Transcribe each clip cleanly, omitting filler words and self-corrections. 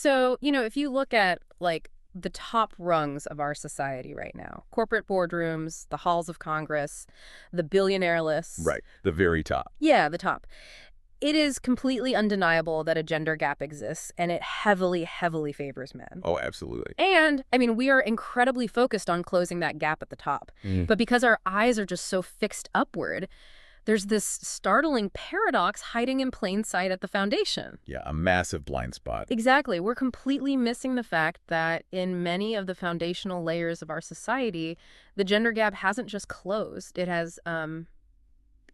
So, if you look at, like, the top rungs of our society right now, corporate boardrooms, the halls of Congress, the billionaire lists. Right. The very top. Yeah, the top. It is completely undeniable that a gender gap exists, and it heavily, heavily favors men. Oh, absolutely. And, I mean, we are incredibly focused on closing that gap at the top. But because our eyes are just so fixed upward, there's this startling paradox hiding in plain sight at the foundation. Yeah, a massive blind spot. Exactly. We're completely missing the fact that in many of the foundational layers of our society, the gender gap hasn't just closed. It has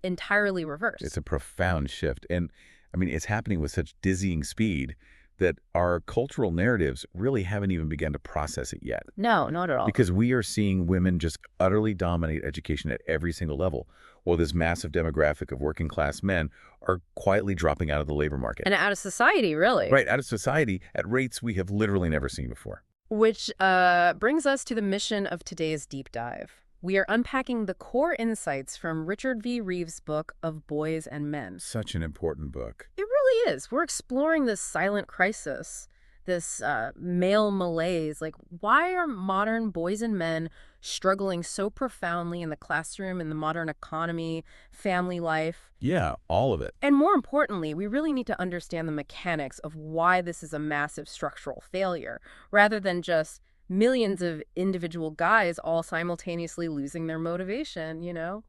entirely reversed. It's a profound shift. And, I mean, it's happening with such dizzying speed that our cultural narratives really haven't even begun to process it yet. No, not at all. Because we are seeing women just utterly dominate education at every single level, while this massive demographic of working class men are quietly dropping out of the labor market. And out of society, really. Right, out of society at rates we have literally never seen before. Which brings us to the mission of today's deep dive. We are unpacking the core insights from Richard V. Reeves' book of Boys and Men. Such an important book. It really is. We're exploring this silent crisis, this male malaise. Like, why are modern boys and men struggling so profoundly in the classroom, in the modern economy, family life? Yeah, all of it. And more importantly, we really need to understand the mechanics of why this is a massive structural failure, rather than just millions of individual guys all simultaneously losing their motivation,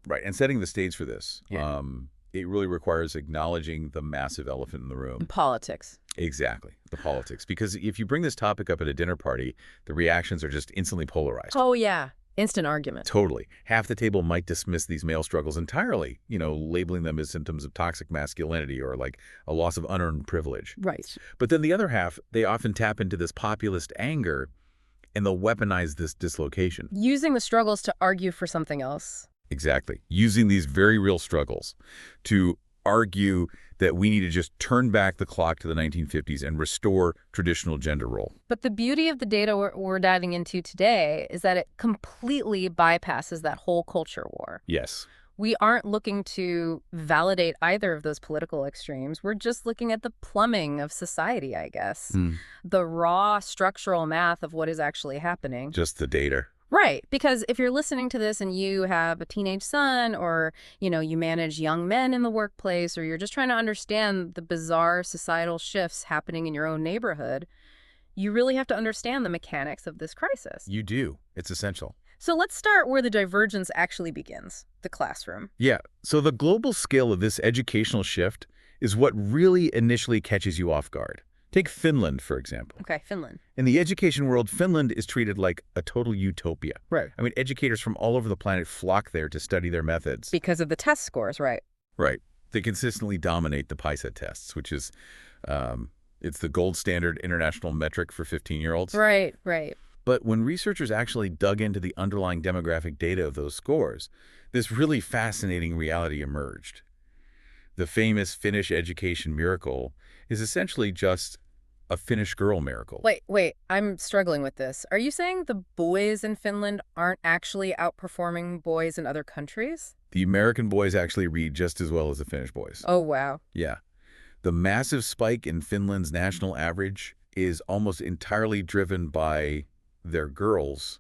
Right, and setting the stage for this. Yeah. It really requires acknowledging the massive elephant in the room. Politics. Exactly, the politics. Because if you bring this topic up at a dinner party, the reactions are just instantly polarized. Oh, yeah. Instant argument. Totally. Half the table might dismiss these male struggles entirely, labeling them as symptoms of toxic masculinity or like a loss of unearned privilege. Right. But then the other half, they often tap into this populist anger and they'll weaponize this dislocation. Using the struggles to argue for something else. Exactly. Using these very real struggles to argue that we need to just turn back the clock to the 1950s and restore traditional gender role. But the beauty of the data we're diving into today is that it completely bypasses that whole culture war. Yes. We aren't looking to validate either of those political extremes. We're just looking at the plumbing of society, I guess. The raw structural math of what is actually happening. Just the data. Right. Because if you're listening to this and you have a teenage son or, you manage young men in the workplace or you're just trying to understand the bizarre societal shifts happening in your own neighborhood, you really have to understand the mechanics of this crisis. You do. It's essential. So let's start where the divergence actually begins, the classroom. Yeah. So the global scale of this educational shift is what really initially catches you off guard. Take Finland, for example. Okay, Finland. In the education world, Finland is treated like a total utopia. Right. I mean, educators from all over the planet flock there to study their methods. Because of the test scores, right? Right. They consistently dominate the PISA tests, which is, it's the gold standard international metric for 15-year-olds. Right, right. But when researchers actually dug into the underlying demographic data of those scores, this really fascinating reality emerged. The famous Finnish education miracle is essentially just a Finnish girl miracle. Wait, I'm struggling with this. Are you saying the boys in Finland aren't actually outperforming boys in other countries? The American boys actually read just as well as the Finnish boys. Oh, wow. Yeah. The massive spike in Finland's national average is almost entirely driven by their girls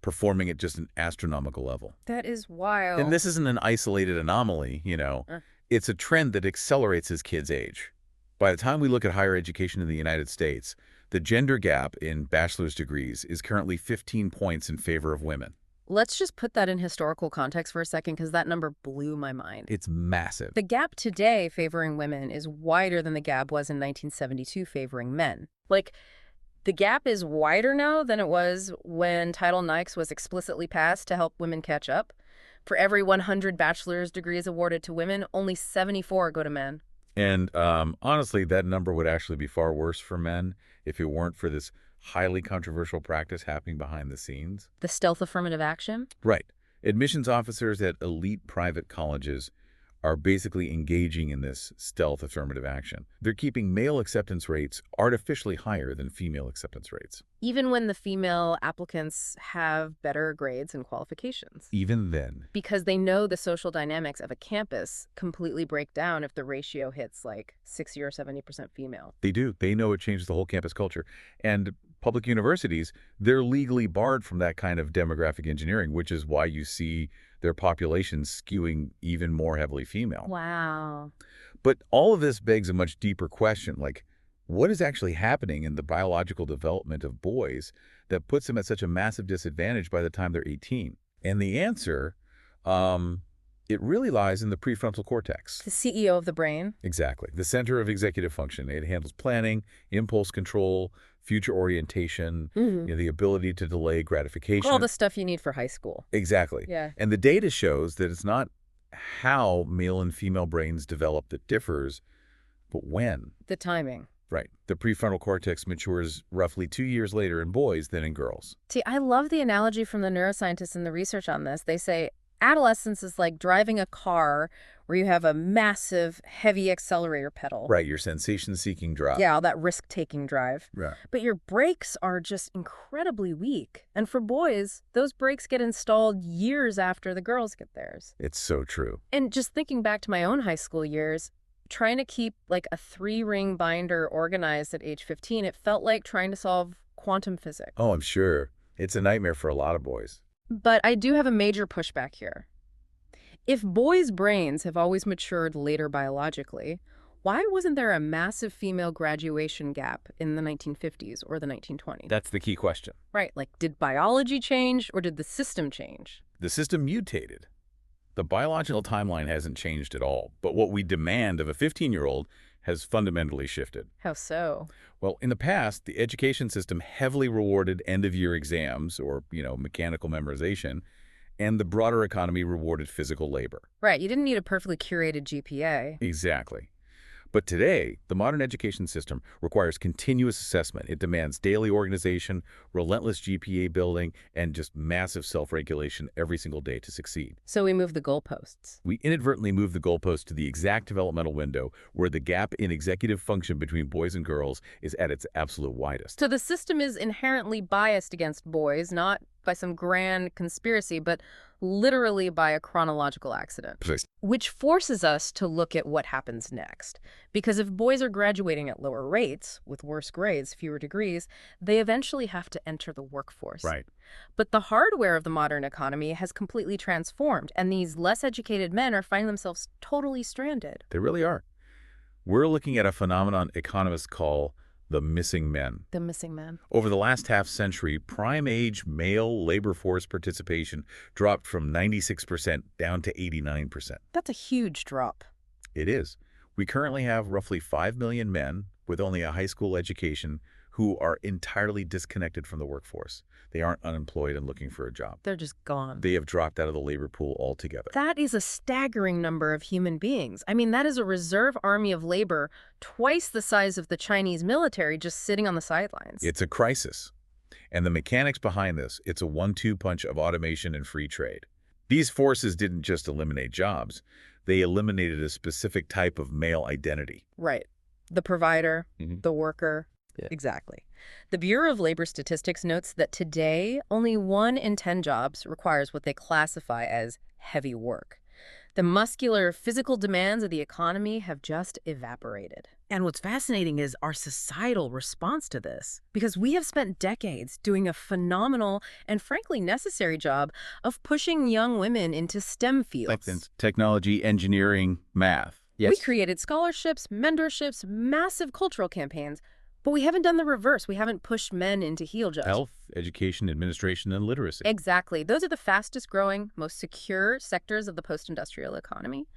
performing at just an astronomical level. That is wild. And this isn't an isolated anomaly, It's a trend that accelerates as kids age. By the time we look at higher education in the United States, the gender gap in bachelor's degrees is currently 15 points in favor of women. Let's just put that in historical context for a second, because that number blew my mind. It's massive. The gap today favoring women is wider than the gap was in 1972 favoring men. The gap is wider now than it was when Title IX was explicitly passed to help women catch up. For every 100 bachelor's degrees awarded to women, only 74 go to men. And honestly, that number would actually be far worse for men if it weren't for this highly controversial practice happening behind the scenes. The stealth affirmative action? Right. Admissions officers at elite private colleges are basically engaging in this stealth affirmative action. They're keeping male acceptance rates artificially higher than female acceptance rates. Even when the female applicants have better grades and qualifications. Even then, Because they know the social dynamics of a campus completely break down if the ratio hits like 60 or 70% female. they do. They know it changes the whole campus culture. And public universities, they're legally barred from that kind of demographic engineering, which is why you see their populations skewing even more heavily female. Wow. But all of this begs a much deeper question, like, what is actually happening in the biological development of boys that puts them at such a massive disadvantage by the time they're 18? And the answer, it really lies in the prefrontal cortex. The CEO of the brain. Exactly. The center of executive function. It handles planning, impulse control, future orientation, the ability to delay gratification. All the stuff you need for high school. Exactly. Yeah. And the data shows that it's not how male and female brains develop that differs, but when. The timing. Right. The prefrontal cortex matures roughly 2 years later in boys than in girls. See, I love the analogy from the neuroscientists and the research on this. They say adolescence is like driving a car where you have a massive, heavy accelerator pedal. Right, your sensation-seeking drive. Yeah, all that risk-taking drive. Right. But your brakes are just incredibly weak. And for boys, those brakes get installed years after the girls get theirs. It's so true. And just thinking back to my own high school years, trying to keep like a 3-ring binder organized at age 15, it felt like trying to solve quantum physics. Oh, I'm sure. It's a nightmare for a lot of boys. But I do have a major pushback here. If boys' brains have always matured later biologically, why wasn't there a massive female graduation gap in the 1950s or the 1920s? That's the key question. Right, like did biology change or did the system change? The system mutated. The biological timeline hasn't changed at all, but what we demand of a 15-year-old has fundamentally shifted. How so? Well, in the past, the education system heavily rewarded end-of-year exams or, mechanical memorization, and the broader economy rewarded physical labor. Right, you didn't need a perfectly curated GPA. Exactly. But today, the modern education system requires continuous assessment. It demands daily organization, relentless GPA building, and just massive self-regulation every single day to succeed. So we move the goalposts. We inadvertently move the goalpost to the exact developmental window where the gap in executive function between boys and girls is at its absolute widest. So the system is inherently biased against boys, not by some grand conspiracy, but literally by a chronological accident. Precisely. Which forces us to look at what happens next. Because if boys are graduating at lower rates, with worse grades, fewer degrees, they eventually have to enter the workforce. Right. But the hardware of the modern economy has completely transformed, and these less educated men are finding themselves totally stranded. They really are. We're looking at a phenomenon economists call the missing men. The missing man. Over the last half-century, prime-age male labor force participation dropped from 96% down to 89%. That's a huge drop. It is. We currently have roughly 5 million men with only a high school education who are entirely disconnected from the workforce. They aren't unemployed and looking for a job. They're just gone. They have dropped out of the labor pool altogether. That is a staggering number of human beings. I mean, that is a reserve army of labor twice the size of the Chinese military just sitting on the sidelines. It's a crisis. And the mechanics behind this, it's a 1-2 punch of automation and free trade. These forces didn't just eliminate jobs. They eliminated a specific type of male identity. Right. The provider, Mhm. the worker. Yeah. Exactly. The Bureau of Labor Statistics notes that today, only 1 in 10 jobs requires what they classify as heavy work. The muscular, physical demands of the economy have just evaporated. And what's fascinating is our societal response to this. Because we have spent decades doing a phenomenal and frankly necessary job of pushing young women into STEM fields. Technology, engineering, math. We created scholarships, mentorships, massive cultural campaigns. But we haven't done the reverse. We haven't pushed men into heel jobs. Health, education, administration, and literacy. Exactly. Those are the fastest growing, most secure sectors of the post-industrial economy.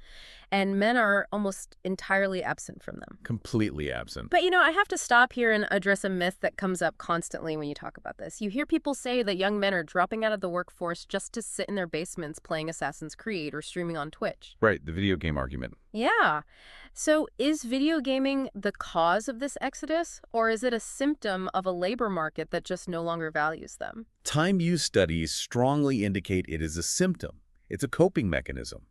And men are almost entirely absent from them. Completely absent. But, I have to stop here and address a myth that comes up constantly when you talk about this. You hear people say that young men are dropping out of the workforce just to sit in their basements playing Assassin's Creed or streaming on Twitch. Right, the video game argument. Yeah. So is video gaming the cause of this exodus, or is it a symptom of a labor market that just no longer values them? Time use studies strongly indicate it is a symptom. It's a coping mechanism.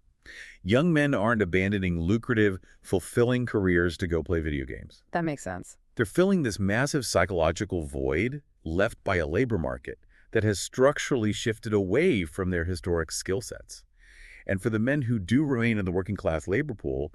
Young men aren't abandoning lucrative, fulfilling careers to go play video games. That makes sense. They're filling this massive psychological void left by a labor market that has structurally shifted away from their historic skill sets. And for the men who do remain in the working class labor pool,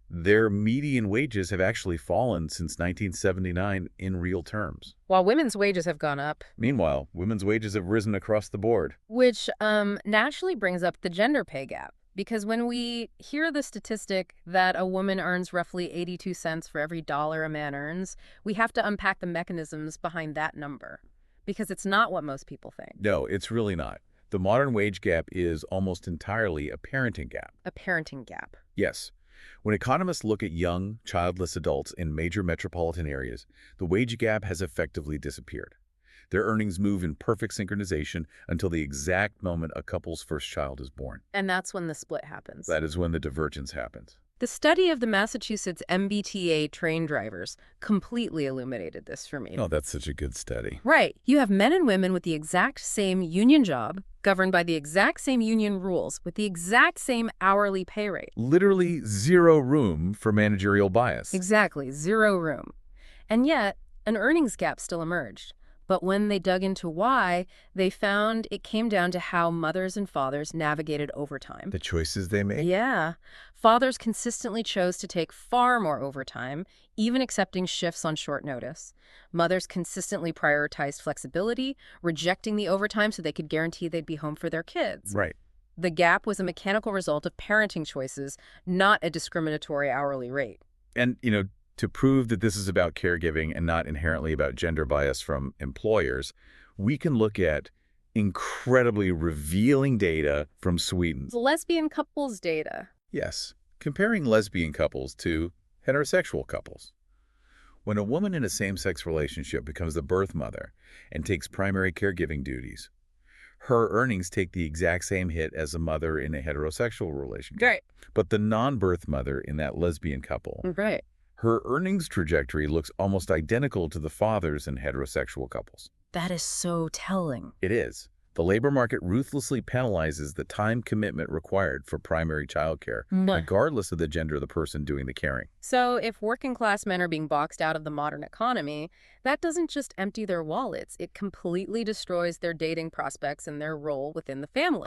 their median wages have actually fallen since 1979 in real terms. While women's wages have gone up, Meanwhile, women's wages have risen across the board. which naturally brings up the gender pay gap. Because when we hear the statistic that a woman earns roughly 82 cents for every dollar a man earns, we have to unpack the mechanisms behind that number. Because it's not what most people think. No, it's really not. The modern wage gap is almost entirely a parenting gap. A parenting gap. Yes. When economists look at young, childless adults in major metropolitan areas, the wage gap has effectively disappeared. Their earnings move in perfect synchronization until the exact moment a couple's first child is born. And that's when the split happens. That is when the divergence happens. The study of the Massachusetts MBTA train drivers completely illuminated this for me. Oh, that's such a good study. Right. You have men and women with the exact same union job, governed by the exact same union rules, with the exact same hourly pay rate. Literally zero room for managerial bias. Exactly, zero room. And yet, an earnings gap still emerged. But when they dug into why, they found it came down to how mothers and fathers navigated overtime. The choices they make? Yeah. Fathers consistently chose to take far more overtime, even accepting shifts on short notice. Mothers consistently prioritized flexibility, rejecting the overtime so they could guarantee they'd be home for their kids. Right. The gap was a mechanical result of parenting choices, not a discriminatory hourly rate. And, to prove that this is about caregiving and not inherently about gender bias from employers, we can look at incredibly revealing data from Sweden. Lesbian couples data. Yes, comparing lesbian couples to heterosexual couples. When a woman in a same-sex relationship becomes the birth mother and takes primary caregiving duties, her earnings take the exact same hit as a mother in a heterosexual relationship. Right. But the non-birth mother in that lesbian couple, Right. her earnings trajectory looks almost identical to the fathers in heterosexual couples. That is so telling. It is. The labor market ruthlessly penalizes the time commitment required for primary childcare, regardless of the gender of the person doing the caring. So if working class men are being boxed out of the modern economy, that doesn't just empty their wallets. It completely destroys their dating prospects and their role within the family.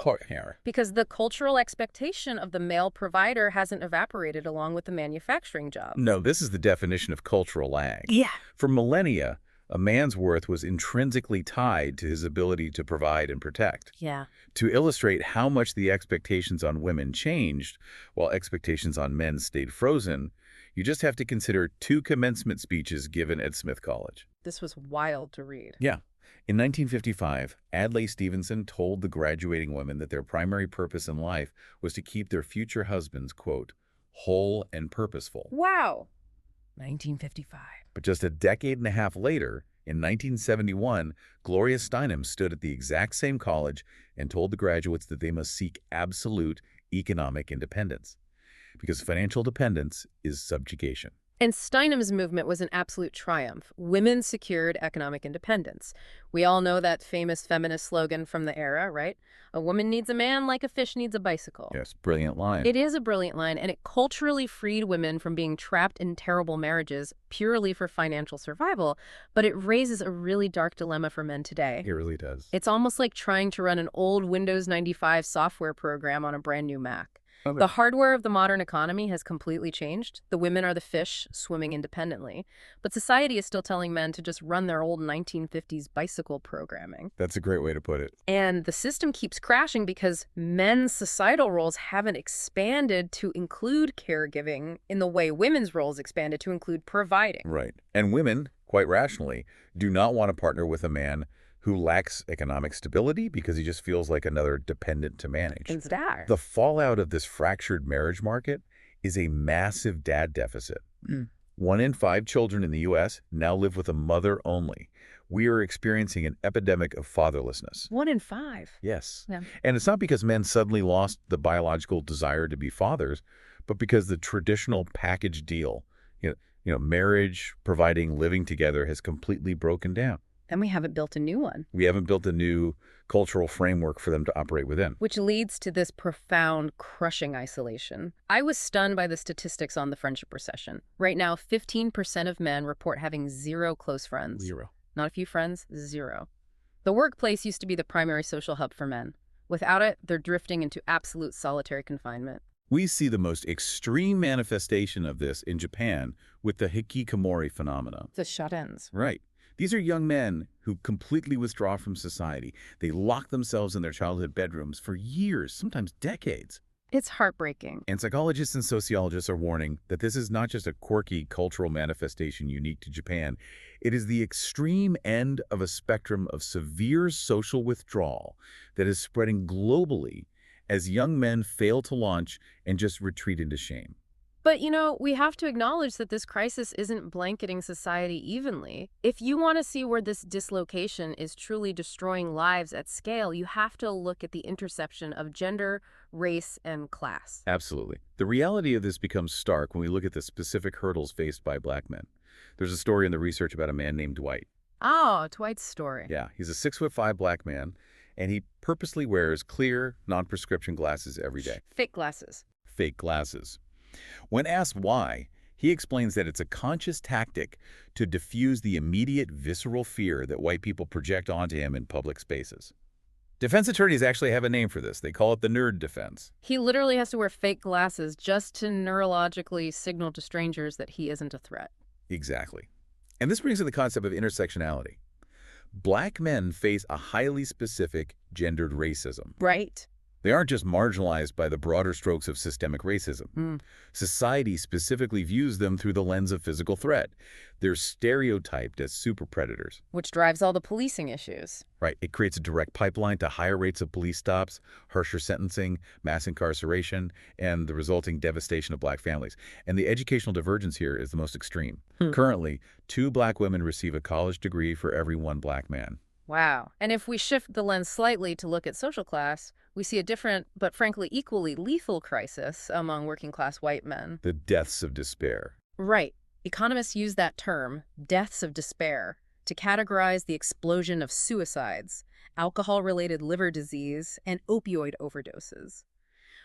Because the cultural expectation of the male provider hasn't evaporated along with the manufacturing job. No, this is the definition of cultural lag. Yeah. For millennia, a man's worth was intrinsically tied to his ability to provide and protect. Yeah. To illustrate how much the expectations on women changed while expectations on men stayed frozen, you just have to consider 2 commencement speeches given at Smith College. This was wild to read. Yeah. In 1955, Adlai Stevenson told the graduating women that their primary purpose in life was to keep their future husbands, quote, whole and purposeful. Wow. 1955. But just a decade and a half later, in 1971, Gloria Steinem stood at the exact same college and told the graduates that they must seek absolute economic independence, because financial dependence is subjugation. And Steinem's movement was an absolute triumph. Women secured economic independence. We all know that famous feminist slogan from the era, right? A woman needs a man like a fish needs a bicycle. Yes, brilliant line. It is a brilliant line, and it culturally freed women from being trapped in terrible marriages purely for financial survival, but it raises a really dark dilemma for men today. It really does. It's almost like trying to run an old Windows 95 software program on a brand new Mac. The hardware of the modern economy has completely changed. The women are the fish swimming independently. But society is still telling men to just run their old 1950s bicycle programming. That's a great way to put it. And the system keeps crashing because men's societal roles haven't expanded to include caregiving in the way women's roles expanded to include providing. Right. And women, quite rationally, do not want to partner with a man who lacks economic stability because he just feels like another dependent to manage. The fallout of this fractured marriage market is a massive dad deficit. 1 in 5 children in the U.S. now live with a mother only. We are experiencing an epidemic of fatherlessness. 1 in 5. Yes. Yeah. And it's not because men suddenly lost the biological desire to be fathers, but because the traditional package deal, marriage, providing, living together has completely broken down. And we haven't built a new one. We haven't built a new cultural framework for them to operate within. Which leads to this profound, crushing isolation. I was stunned by the statistics on the friendship recession. Right now, 15% of men report having zero close friends. Zero. Not a few friends, zero. The workplace used to be the primary social hub for men. Without it, they're drifting into absolute solitary confinement. We see the most extreme manifestation of this in Japan with the hikikomori phenomena. The shut-ins. Right. These are young men who completely withdraw from society. They lock themselves in their childhood bedrooms for years, sometimes decades. It's heartbreaking. And psychologists and sociologists are warning that this is not just a quirky cultural manifestation unique to Japan. It is the extreme end of a spectrum of severe social withdrawal that is spreading globally as young men fail to launch and just retreat into shame. But, we have to acknowledge that this crisis isn't blanketing society evenly. If you want to see where this dislocation is truly destroying lives at scale, you have to look at the intersection of gender, race, and class. Absolutely. The reality of this becomes stark when we look at the specific hurdles faced by black men. There's a story in the research about a man named Dwight. Oh, Dwight's story. Yeah, he's a 6'5" black man, and he purposely wears clear, non-prescription glasses every day. Fake glasses. Fake glasses. When asked why, he explains that it's a conscious tactic to diffuse the immediate visceral fear that white people project onto him in public spaces. Defense attorneys actually have a name for this. They call it the nerd defense. He literally has to wear fake glasses just to neurologically signal to strangers that he isn't a threat. Exactly. And this brings in the concept of intersectionality. Black men face a highly specific gendered racism. Right. They aren't just marginalized by the broader strokes of systemic racism. Society specifically views them through the lens of physical threat. They're stereotyped as super predators. Which drives all the policing issues. Right. It creates a direct pipeline to higher rates of police stops, harsher sentencing, mass incarceration, and the resulting devastation of black families. And the educational divergence here is the most extreme. Currently, 2 black women receive a college degree for every 1 black man. Wow. And if we shift the lens slightly to look at social class, we see a different, but frankly equally lethal crisis among working-class white men. The deaths of despair. Right. Economists use that term, deaths of despair, to categorize the explosion of suicides, alcohol-related liver disease, and opioid overdoses.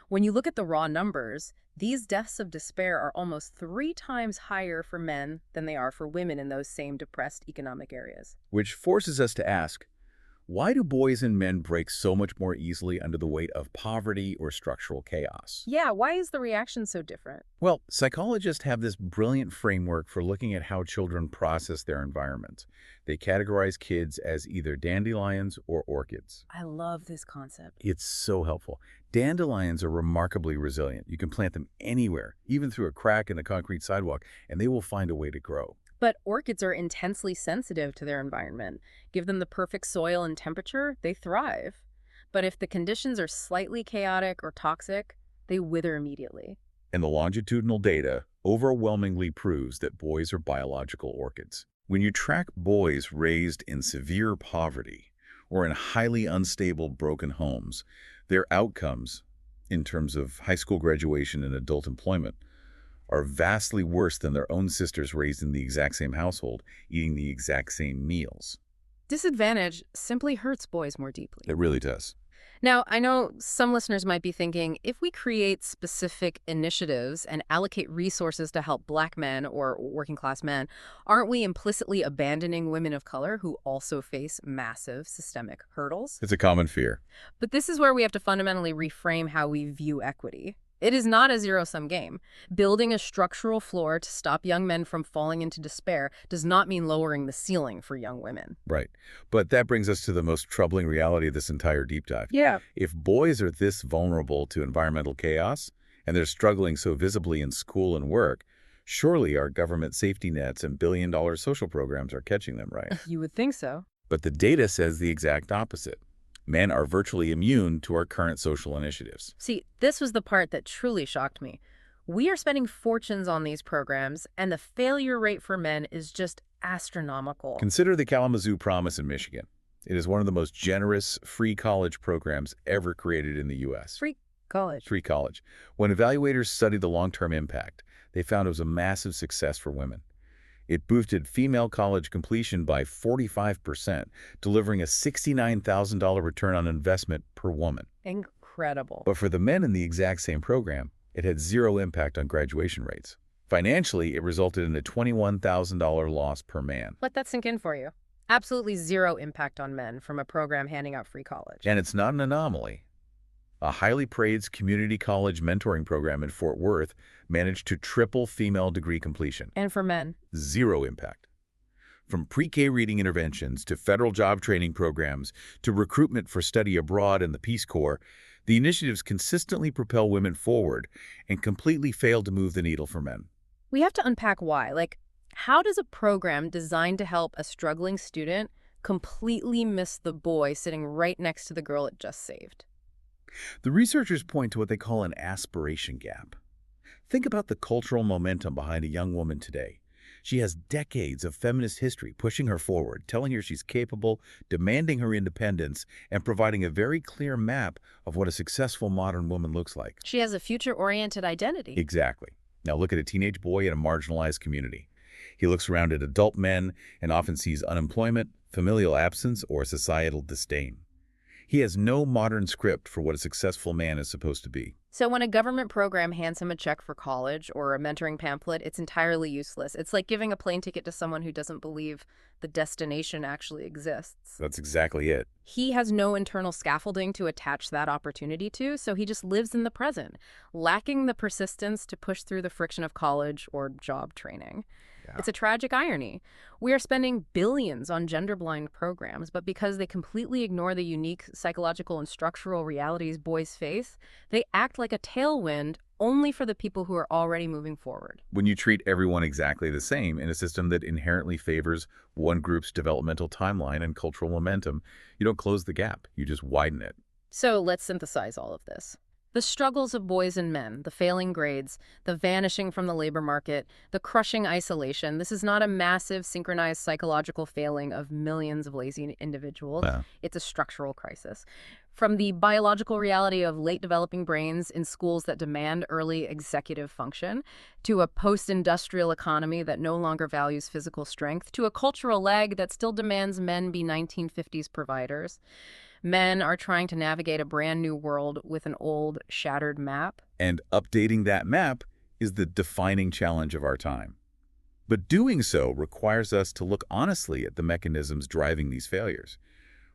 When you look at the raw numbers, these deaths of despair are almost 3 times higher for men than they are for women in those same depressed economic areas. Which forces us to ask, why do boys and men break so much more easily under the weight of poverty or structural chaos? Yeah, why is the reaction so different? Well, psychologists have this brilliant framework for looking at how children process their environment. They categorize kids as either dandelions or orchids. I love this concept. It's so helpful. Dandelions are remarkably resilient. You can plant them anywhere, even through a crack in the concrete sidewalk, and they will find a way to grow. But orchids are intensely sensitive to their environment. Give them the perfect soil and temperature, they thrive. But if the conditions are slightly chaotic or toxic, they wither immediately. And the longitudinal data overwhelmingly proves that boys are biological orchids. When you track boys raised in severe poverty or in highly unstable, broken homes, their outcomes, in terms of high school graduation and adult employment, are vastly worse than their own sisters raised in the exact same household, eating the exact same meals. Disadvantage simply hurts boys more deeply. It really does. Now, I know some listeners might be thinking, if we create specific initiatives and allocate resources to help black men or working class men, aren't we implicitly abandoning women of color who also face massive systemic hurdles? It's a common fear. But this is where we have to fundamentally reframe how we view equity. It is not a zero-sum game. Building a structural floor to stop young men from falling into despair does not mean lowering the ceiling for young women. Right. But that brings us to the most troubling reality of this entire deep dive. Yeah. If boys are this vulnerable to environmental chaos, and they're struggling so visibly in school and work, surely our government safety nets and billion-dollar social programs are catching them, right? You would think so. But the data says the exact opposite. Men are virtually immune to our current social initiatives. See, this was the part that truly shocked me. We are spending fortunes on these programs, and the failure rate for men is just astronomical. Consider the Kalamazoo Promise in Michigan. It is one of the most generous free college programs ever created in the U.S. Free college. Free college. When evaluators studied the long-term impact, they found it was a massive success for women. It boosted female college completion by 45%, delivering a $69,000 return on investment per woman. Incredible. But for the men in the exact same program, it had zero impact on graduation rates. Financially, it resulted in a $21,000 loss per man. Let that sink in for you. Absolutely zero impact on men from a program handing out free college. And it's not an anomaly. A highly praised community college mentoring program in Fort Worth managed to triple female degree completion. And for men? Zero impact. From pre-K reading interventions to federal job training programs to recruitment for study abroad and the Peace Corps, the initiatives consistently propel women forward and completely fail to move the needle for men. We have to unpack why. Like, how does a program designed to help a struggling student completely miss the boy sitting right next to the girl it just saved? The researchers point to what they call an aspiration gap. Think about the cultural momentum behind a young woman today. She has decades of feminist history pushing her forward, telling her she's capable, demanding her independence, and providing a very clear map of what a successful modern woman looks like. She has a future-oriented identity. Exactly. Now look at a teenage boy in a marginalized community. He looks around at adult men and often sees unemployment, familial absence, or societal disdain. He has no modern script for what a successful man is supposed to be. So when a government program hands him a check for college or a mentoring pamphlet, it's entirely useless. It's like giving a plane ticket to someone who doesn't believe the destination actually exists. That's exactly it. He has no internal scaffolding to attach that opportunity to, so he just lives in the present, lacking the persistence to push through the friction of college or job training. Yeah. It's a tragic irony. We are spending billions on gender-blind programs, but because they completely ignore the unique psychological and structural realities boys face, they act like a tailwind only for the people who are already moving forward. When you treat everyone exactly the same in a system that inherently favors one group's developmental timeline and cultural momentum, you don't close the gap, you just widen it. So let's synthesize all of this. The struggles of boys and men, the failing grades, the vanishing from the labor market, the crushing isolation. This is not a massive, synchronized psychological failing of millions of lazy individuals. Yeah. It's a structural crisis. From the biological reality of late developing brains in schools that demand early executive function, to a post-industrial economy that no longer values physical strength, to a cultural lag that still demands men be 1950s providers. Men are trying to navigate a brand new world with an old, shattered map. And updating that map is the defining challenge of our time. But doing so requires us to look honestly at the mechanisms driving these failures,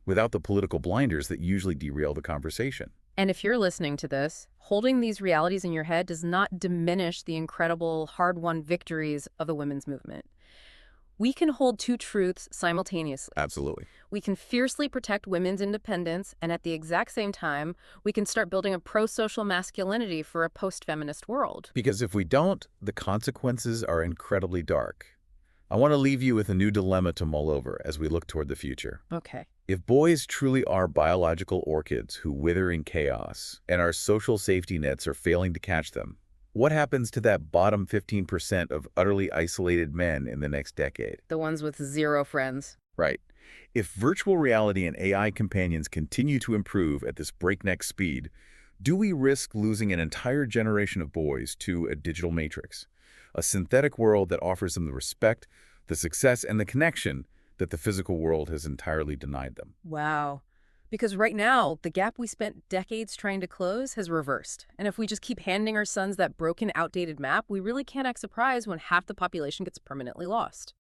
without the political blinders that usually derail the conversation. And if you're listening to this, holding these realities in your head does not diminish the incredible, hard-won victories of the women's movement. We can hold two truths simultaneously. Absolutely. We can fiercely protect women's independence, and at the exact same time, we can start building a pro-social masculinity for a post-feminist world. Because if we don't, the consequences are incredibly dark. I want to leave you with a new dilemma to mull over as we look toward the future. Okay. If boys truly are biological orchids who wither in chaos, and our social safety nets are failing to catch them, what happens to that bottom 15% of utterly isolated men in the next decade? The ones with zero friends. Right. If virtual reality and AI companions continue to improve at this breakneck speed, do we risk losing an entire generation of boys to a digital matrix, a synthetic world that offers them the respect, the success, and the connection that the physical world has entirely denied them? Wow. Because right now, the gap we spent decades trying to close has reversed. And if we just keep handing our sons that broken, outdated map, we really can't act surprised when half the population gets permanently lost.